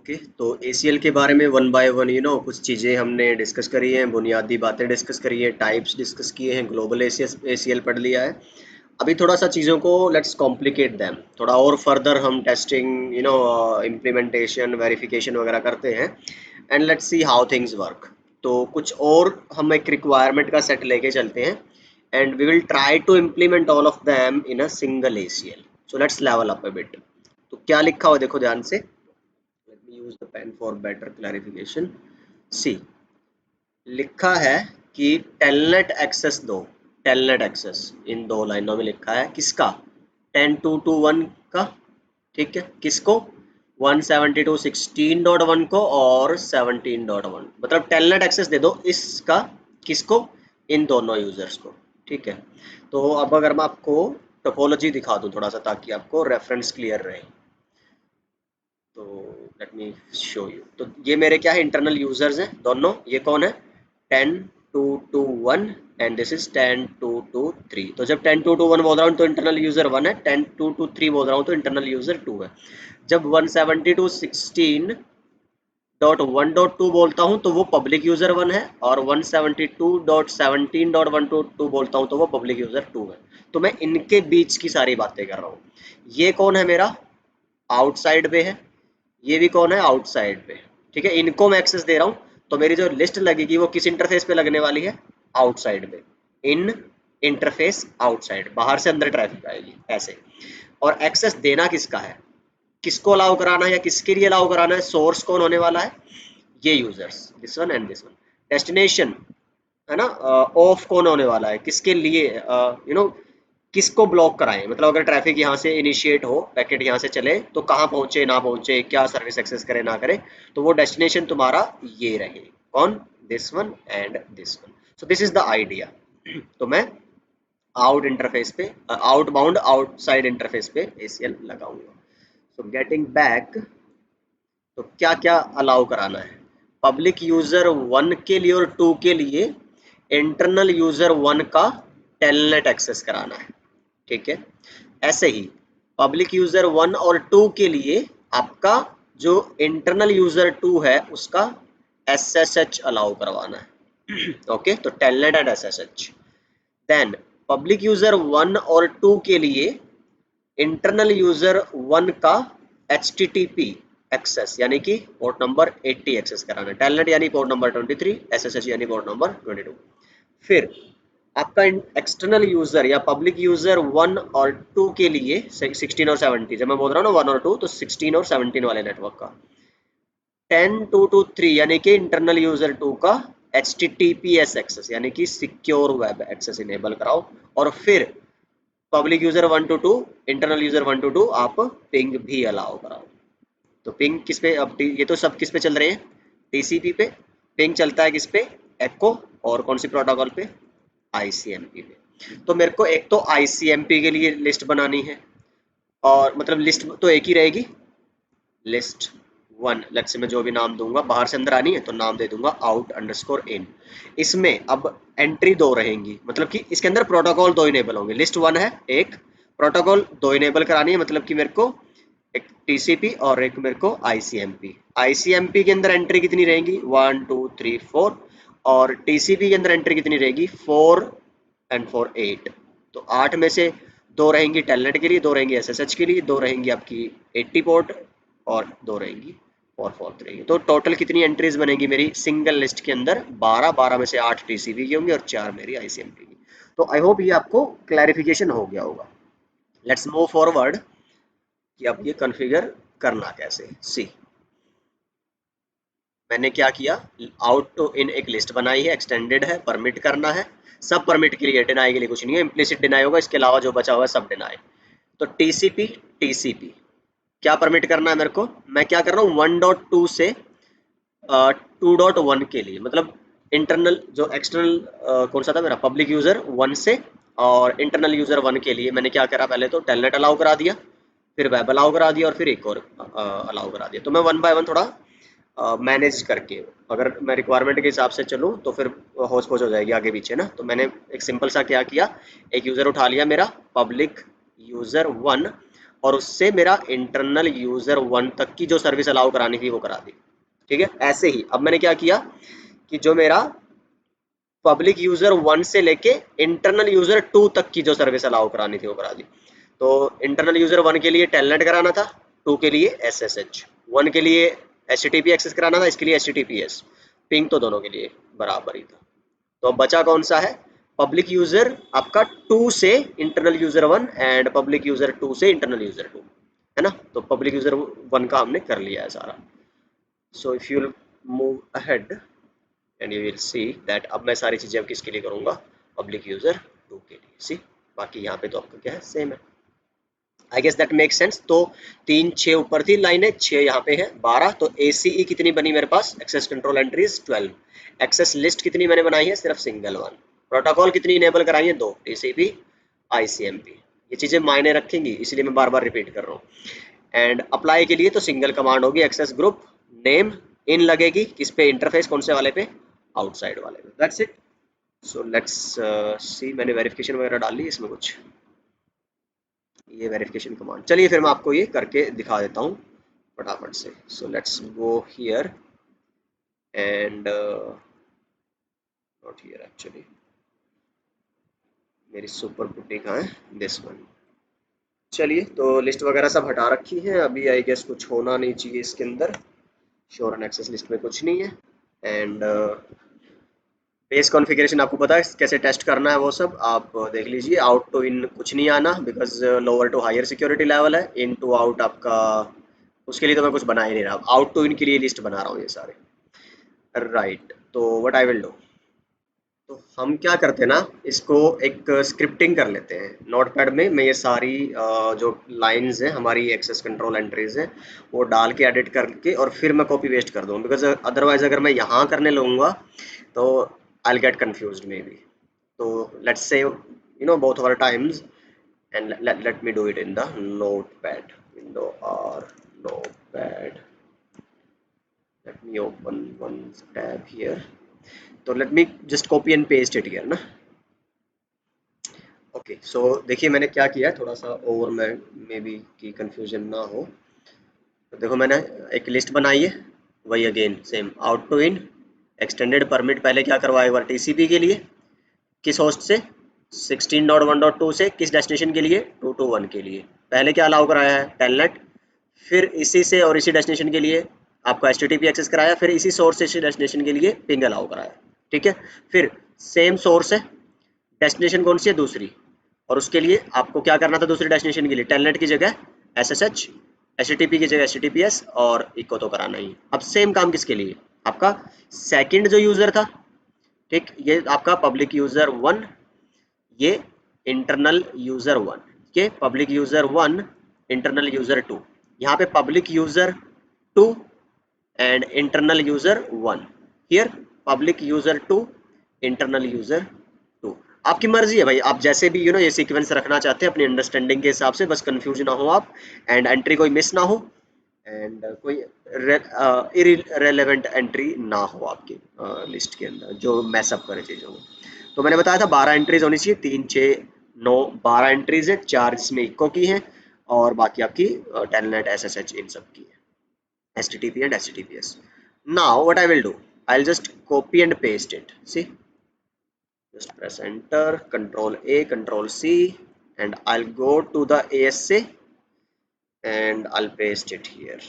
Okay, तो ACL के बारे में वन बाय वन कुछ चीज़ें हमने डिस्कस करी हैं, बुनियादी बातें डिस्कस करी है, टाइप्स डिस्कस किए हैं, ग्लोबल ACL पढ़ लिया है। अभी थोड़ा सा चीज़ों को लेट्स कॉम्प्लिकेट दैम, थोड़ा और फर्दर हम टेस्टिंग इम्प्लीमेंटेशन वेरिफिकेशन वगैरह करते हैं and let's see how things work. तो कुछ और हम एक रिक्वायरमेंट का सेट लेके चलते हैं and we will try to implement all of them in a single ACL। So let's level up a bit. तो क्या लिखा हुआ देखो ध्यान से। Let me use the pen for better clarification. See, लिखा है कि टेलनेट एक्सेस दो, टेलनेट एक्सेस इन दो लाइनों में लिखा है किसका, 10.2.1 का। ठीक है, किसको, 172.16.1 को और 17.1, मतलब टेलनेट एक्सेस दे दो इसका, किसको, इन दोनों यूजर्स को। ठीक है, तो अब अगर मैं आपको टोपोलॉजी दिखा दूं थोड़ा सा ताकि आपको रेफरेंस क्लियर रहे, तो लेट मी शो यू। तो ये मेरे क्या है, इंटरनल यूजर्स हैं दोनों। ये कौन है, 10.2.1 एंड दिस इज 10.2.3। तो जब 10.2.1 बोल रहा हूँ तो इंटरनल यूजर 1 है, 10.2.3 बोल रहा हूँ तो इंटरनल यूजर 2 है। जब 172.16.1.2 बोलता हूँ तो वो पब्लिक यूजर 1 है, और 172.17.1.2 बोलता हूँ तो वो पब्लिक यूजर 2 है। तो मैं इनके बीच की सारी बातें कर रहा हूँ। ये कौन है मेरा, आउटसाइड पे है, ये भी कौन है, आउटसाइड पे। ठीक है, इनको मैं एक्सेस दे रहा हूँ, तो मेरी जो लिस्ट लगेगी वो किस इंटरफेस पे लगने वाली है, आउटसाइड पे। इन इंटरफेस आउटसाइड, बाहर से अंदर ट्रैफिक आएगी ऐसे। और एक्सेस देना किसका है, किसको अलाउ कराना है या किसके लिए अलाउ कराना है, सोर्स कौन होने वाला है, ये users, this one and this one. Destination है ना, ऑफ कौन होने वाला है, किसके लिए, किसको ब्लॉक कराएं, मतलब अगर ट्रैफिक यहाँ से इनिशिएट हो, पैकेट यहाँ से चले तो कहाँ पहुंचे ना पहुंचे, क्या सर्विस एक्सेस करे ना करे, तो वो डेस्टिनेशन तुम्हारा ये रहे, कौन, this one and this one. So this is the idea. तो मैं आउट इंटरफेस पे, आउटबाउंड आउटसाइड इंटरफेस पे ACL लगाऊंगा। सो गेटिंग बैक, तो क्या क्या अलाउ कराना है, पब्लिक यूजर 1 के लिए और 2 के लिए इंटरनल यूजर 1 का टेलनेट एक्सेस कराना है। ठीक है, ऐसे ही पब्लिक यूजर 1 और 2 के लिए आपका जो इंटरनल यूजर 2 है उसका SSH अलाउ करवाना है। ओके, तो telnet and SSH। Then public user 1 और 2 के लिए इंटरनल यूजर 1 का HTTP एक्सेस यानी कि पोर्ट नंबर 80 एक्सेस कराना है, टेलनेट यानी पोर्ट नंबर 23, SSH यानी पोर्ट नंबर 22। फिर आपका एक्सटर्नल यूजर या पब्लिक यूजर 1 और 2 के लिए 16 और 70, जब मैं बोल रहा हूँ ना 1 और 2 तो 16 और 17 वाले नेटवर्क का 10.2.3 यानी कि इंटरनल यूजर 2 का HTTPS एक्सेस यानी कि सिक्योर वेब एक्सेस इनेबल कराओ। और फिर public user 1 to 2, internal user 1 to 2 आप पिंग भी अलाउ कराओ। तो पिंग किस पे, अब ये तो सब किस पे चल रहे हैं, TCP पे। पिंग चलता है किस पे, एको, और कौन सी प्रोटोकॉल पे, ICMP पे। तो मेरे को एक तो ICMP के लिए लिस्ट बनानी है, और मतलब लिस्ट तो एक ही रहेगी, लिस्ट 1, लेट्स से मैं जो भी नाम दूंगा, बाहर से अंदर आनी है तो नाम दे दूंगा out_in। इसमें अब एंट्री 2 रहेंगी, मतलब कि इसके अंदर प्रोटोकॉल 2 इनेबल होंगे। लिस्ट 1 है एक, प्रोटोकॉल 2 इनेबल करानी है, मतलब कि मेरे को एक TCP और एक मेरे को ICMP। ICMP के अंदर एंट्री कितनी रहेंगी, 1 2 3 4, और TCP के अंदर एंट्री कितनी रहेगी, 4 एंड 4 8। तो 8 में से 2 रहेंगी टेलनेट के लिए, 2 रहेंगी SSH के लिए, 2 रहेंगी आपकी 80 पोर्ट, और 2 रहेंगी 4 रहेंगी। तो टोटल कितनी एंट्रीज बनेगी मेरी सिंगल लिस्ट के अंदर, 12। 12 में से 8 TCP की होंगी और 4 मेरी ICMP की। तो आई होप ये आपको क्लैरिफिकेशन हो गया होगा। लेट्स मूव फॉरवर्ड कि अब ये कॉन्फ़िगर करना कैसे। सी, मैंने क्या किया, आउट टू इन एक लिस्ट बनाई है, एक्सटेंडेड है, परमिट करना है, सब परमिट के लिए, डिनाई के लिए कुछ नहीं है, इम्प्लिसिट डिनाई होगा, इसके अलावा जो बचा हुआ है सब डिनाई। तो TCP क्या परमिट करना है मेरे को, मैं क्या कर रहा हूँ 1.2 से 2.1 के लिए, मतलब इंटरनल जो एक्सटर्नल कौन सा था मेरा, पब्लिक यूजर 1 से, और इंटरनल यूजर 1 के लिए मैंने क्या करा, पहले तो टेलनेट अलाउ करा दिया, फिर वेब अलाउ करा दिया, और फिर एक और अलाउ करा दिया। तो मैं 1 बाय 1 थोड़ा मैनेज करके, अगर मैं रिक्वायरमेंट के हिसाब से चलूँ तो फिर होच पोच हो जाएगी आगे पीछे ना। तो मैंने एक सिंपल सा क्या किया, एक यूज़र उठा लिया मेरा पब्लिक यूज़र 1, और उससे मेरा इंटरनल यूजर 1 तक की जो सर्विस अलाउ करानी थी वो करा दी। ठीक है, ऐसे ही अब मैंने क्या किया कि जो मेरा पब्लिक यूजर 1 से लेके इंटरनल यूजर 2 तक की जो सर्विस अलाउ करानी थी वो करा दी। तो इंटरनल यूजर 1 के लिए टेलनेट कराना था, 2 के लिए एसएसएच, 1 के लिए एचटीटीपी एक्सेस कराना था, इसके लिए एचटीटीपीएस। पिंग तो दोनों के लिए बराबर ही था। तो अब बचा कौन सा है, पब्लिक यूजर आपका 2 से internal user 1 and public user 2 से इंटरनल यूजर 2, है ना। तो पब्लिक यूजर 1 का हमने कर लिया है सारा। So if you move ahead and you will see that अब मैं सारी चीजें अब किसके लिए करूंगा, पब्लिक यूजर 2 के लिए। सी बाकी यहाँ पे तो आपका क्या है, सेम है। I guess that make sense. तो 3 6 ऊपर थी लाइनें, 6 यहाँ पे है 12। तो एसीई कितनी बनी मेरे पास, access control entries 12। Access list कितनी मैंने बनाई है, सिर्फ सिंगल वन। प्रोटोकॉल कितनी इनेबल कराई है, 2, टीसीपी आईसीएमपी। ये चीजें मायने रखेंगी, इसलिए मैं बार बार रिपीट कर रहा हूँ। एंड अप्लाई के लिए तो सिंगल कमांड होगी, एक्सेस ग्रुप नेम इन लगेगी किस पे, इंटरफेस कौन से वाले पे, आउटसाइड वाले पे। That's it. So let's see, मैंने वेरिफिकेशन वगैरह डाल ली इसमें कुछ, ये वेरिफिकेशन कमांड। चलिए फिर मैं आपको ये करके दिखा देता हूँ फटाफट से। So let's go here and not here actually, मेरी सुपर पुट्टी कहाँ है, दिस वन। चलिए तो लिस्ट वगैरह सब हटा रखी है अभी, आई गेस कुछ होना नहीं चाहिए इसके अंदर। श्योर एंड एक्सेस लिस्ट में कुछ नहीं है। एंड बेस कॉन्फ़िगरेशन आपको पता है कैसे टेस्ट करना है, वो सब आप देख लीजिए। आउट टू इन कुछ नहीं आना, because lower to higher security level है। इन टू आउट आपका, उसके लिए तो मैं कुछ बना ही नहीं रहा, आउट टू इन के लिए लिस्ट बना रहा हूँ ये सारे। राइट, तो व्हाट आई विल डू, तो हम क्या करते हैं ना, इसको एक स्क्रिप्टिंग कर लेते हैं नोटपैड में। मैं ये सारी जो लाइंस हैं हमारी एक्सेस कंट्रोल एंट्रीज हैं वो डाल के एडिट करके और फिर मैं कॉपी वेस्ट कर दूँ, बिकॉज अदरवाइज अगर मैं यहाँ करने लगूंगा तो I get confused may be. तो let's say both of our times and let me do it in the notepad window or notepad. Let me open one tab here. So let me just copy and paste it here ना। Okay, सो देखिए मैंने क्या किया है, थोड़ा सा over में may be की कंफ्यूजन ना हो। तो देखो मैंने एक लिस्ट बनाई है, वही again same out to in extended permit पहले क्या करवाया, एक बार टीसीपी के लिए किस होस्ट से, 16.1.2 से किस डेस्टिनेशन के लिए, 221 के लिए। पहले क्या अलाउ कराया है, टेलनेट। फिर इसी से और इसी डेस्टिनेशन के लिए आपका एचटीटीपी एक्सेस कराया, फिर इसी सोर्स से इसी डेस्टिनेशन के लिए पिंग अलाउ कराया। ठीक है, फिर सेम सोर्स है, डेस्टिनेशन कौन सी है, दूसरी, और उसके लिए आपको क्या करना था, दूसरी डेस्टिनेशन के लिए टेलनेट की जगह एसएसएच, एचटीटीपी की जगह एचटीटीपीएस और इको तो कराना ही। अब सेम काम किसके लिए, आपका सेकंड जो यूजर था, ठीक, ये आपका पब्लिक यूजर 1, ये इंटरनल यूजर 1, ये पब्लिक यूजर 1 इंटरनल यूजर 2। यहाँ पे public user 2 and internal user 1, here public user 2 internal user 2। आपकी मर्जी है भाई, आप जैसे भी ये सीक्वेंस रखना चाहते हैं अपनी अंडरस्टैंडिंग के हिसाब से, बस कंफ्यूज ना हो आप एंड एंट्री कोई मिस ना हो एंड कोई इरेलेवेंट एंट्री ना हो आपकी लिस्ट के अंदर जो मैसअप करे चीज़ों को। तो मैंने बताया था 12 एंट्रीज होनी चाहिए, 3 6 9 12 एंट्रीज है, 4 जिसमें इको की है और बाकी आपकी टेलनेट एसएसएच इन सब की है, HTTP and HTTPS. Now what I will do, I'll just copy and paste it. See, just press enter, Control A, Control C, and I'll go to the ASA and I'll paste it here.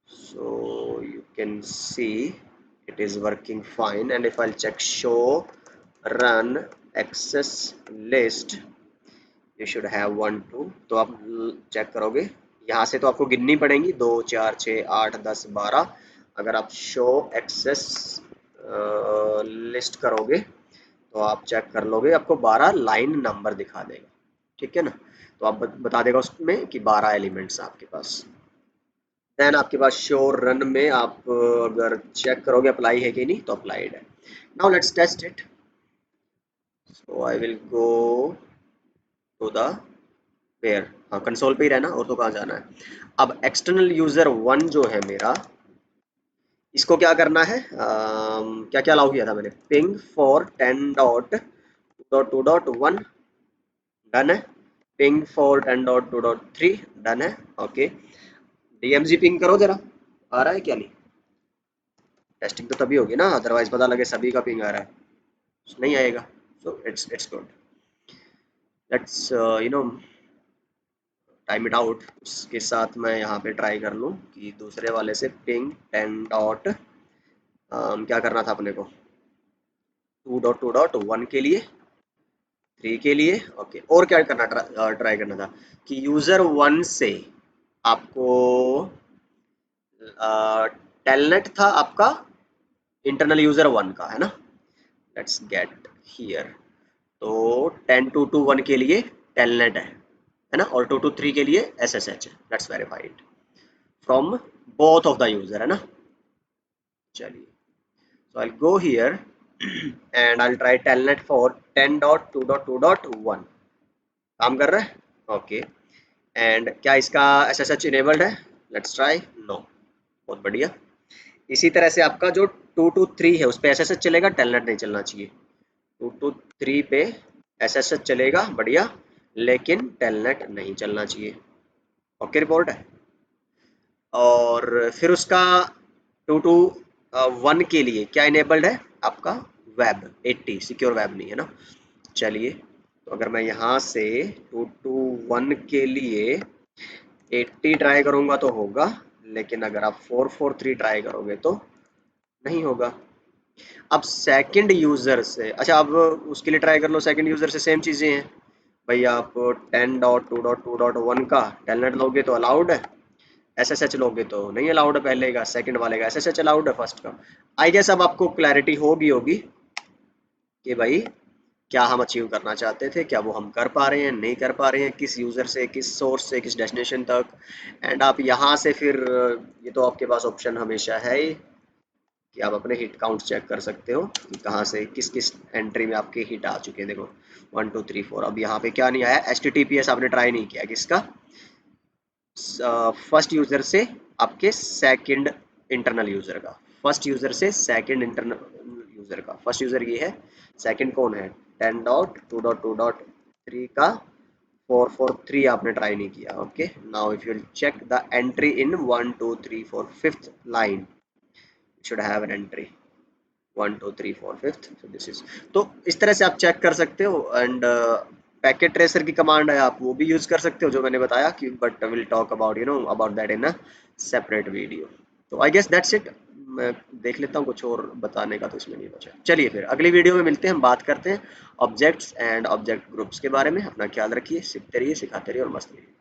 So you can see it is working fine, and if I'll check show run access list, you should have 1 2। तो आप check करोगे यहाँ से तो आपको गिननी पड़ेंगी 2 4 6 8 10 12। अगर आप शो एक्सेस लिस्ट करोगे तो आप चेक कर लोगे, आपको 12 लाइन नंबर दिखा देगा। ठीक है ना, तो आप बता देगा उसमें कि 12 एलिमेंट्स आपके पास। देन आपके पास शो रन में आप अगर चेक करोगे अप्लाई है कि नहीं, तो अप्लाइड है। Now let's test it. So I will go to the where, हाँ कंसोल पे ही रहना, और तो कहाँ जाना है। अब एक्सटर्नल यूजर 1 जो है मेरा, इसको क्या करना है, क्या क्या अलाउ किया था मैंने, पिंग फॉर 10 2.2.1 डन है। पिंग फॉर 10.2.3 डन है। ओके, डीएमजी पिंग करो जरा, आ रहा है क्या? नहीं, टेस्टिंग तो तभी होगी ना, अदरवाइज पता लगे सभी का पिंग आ रहा है, नहीं आएगा। So it's good, let's time it out. उसके साथ मैं यहाँ पे ट्राई कर लूँ कि दूसरे वाले से पिंग 10 डॉट क्या करना था अपने को, 2.2.1 के लिए, 3 के लिए। ओके, और क्या करना, ट्राई करना था कि यूजर 1 से आपको टेलनेट था आपका इंटरनल यूजर 1 का, है ना। Let's get here. तो 10.2.1 के लिए टेलनेट है ना, और 2.2.3 के लिए SSH है। Let's verify it from both of the user, है ना। चलिए, so I'll go here and I'll try telnet for 10.2.2.1। काम कर रहा है? ओके, एंड क्या इसका SSH इनेबल्ड है? Let's try. नो, बहुत बढ़िया। इसी तरह से आपका जो 2.2.3 है उस पे SSH चलेगा, टेलनेट नहीं चलना चाहिए। 2.2.3 पे SSH चलेगा, बढ़िया, लेकिन टेलनेट नहीं चलना चाहिए। ओके, रिपोर्ट है। और फिर उसका 2.2.1 के लिए क्या इनेबल्ड है आपका? वेब 80, सिक्योर वेब नहीं है ना। चलिए, तो अगर मैं यहाँ से 2.2.1 के लिए 80 ट्राई करूँगा तो होगा, लेकिन अगर आप 4.4.3 ट्राई करोगे तो नहीं होगा। अब सेकंड यूजर से, अच्छा, अब उसके लिए ट्राई कर लो सेकंड यूजर से, सेम चीज़ें हैं भाई। आप 10.2.2.1 का टेलनेट लोगे तो अलाउड है, SSH लोगे तो नहीं अलाउड है। पहले का, सेकंड वाले का SSH अलाउड है, फर्स्ट का। आई गेस अब आपको क्लैरिटी होगी कि भाई क्या हम अचीव करना चाहते थे, क्या वो हम कर पा रहे हैं, नहीं कर पा रहे हैं, किस यूज़र से, किस सोर्स से, किस डेस्टिनेशन तक। एंड आप यहाँ से फिर ये तो आपके पास ऑप्शन हमेशा है ही कि आप अपने हिट काउंट चेक कर सकते हो कि कहाँ से किस किस एंट्री में आपके हिट आ चुके हैं। देखो 1 2 3 4। अब यहाँ पे क्या नहीं आया, HTTPS आपने ट्राई नहीं किया, किसका? फर्स्ट यूजर से आपके सेकंड इंटरनल यूजर का, फर्स्ट यूजर से सेकंड इंटरनल यूजर का। फर्स्ट यूजर ये है, सेकंड कौन है? 10.2.2.3 का 4.4.3 आपने ट्राई नहीं किया। Okay, now if you check the entry in 1 2 3 4 5th line, should have an entry 1 2 3 4 5th, so this is। तो इस तरह से आप चेक कर सकते हो। एंड पैकेट ट्रेसर की कमांड है, आप वो भी यूज कर सकते हो जो मैंने बताया कि, but will talk about about that in a separate video. तो आई गेस दैट्स इट। मैं देख लेता हूँ, कुछ और बताने का तो इसमें नहीं बचा। चलिए फिर अगली वीडियो में मिलते हैं, हम बात करते हैं ऑब्जेक्ट्स एंड ऑब्जेक्ट ग्रुप्स के बारे में। अपना ख्याल रखिए, सीखते रहिए, सिखाते रहिए और मस्त रहिए।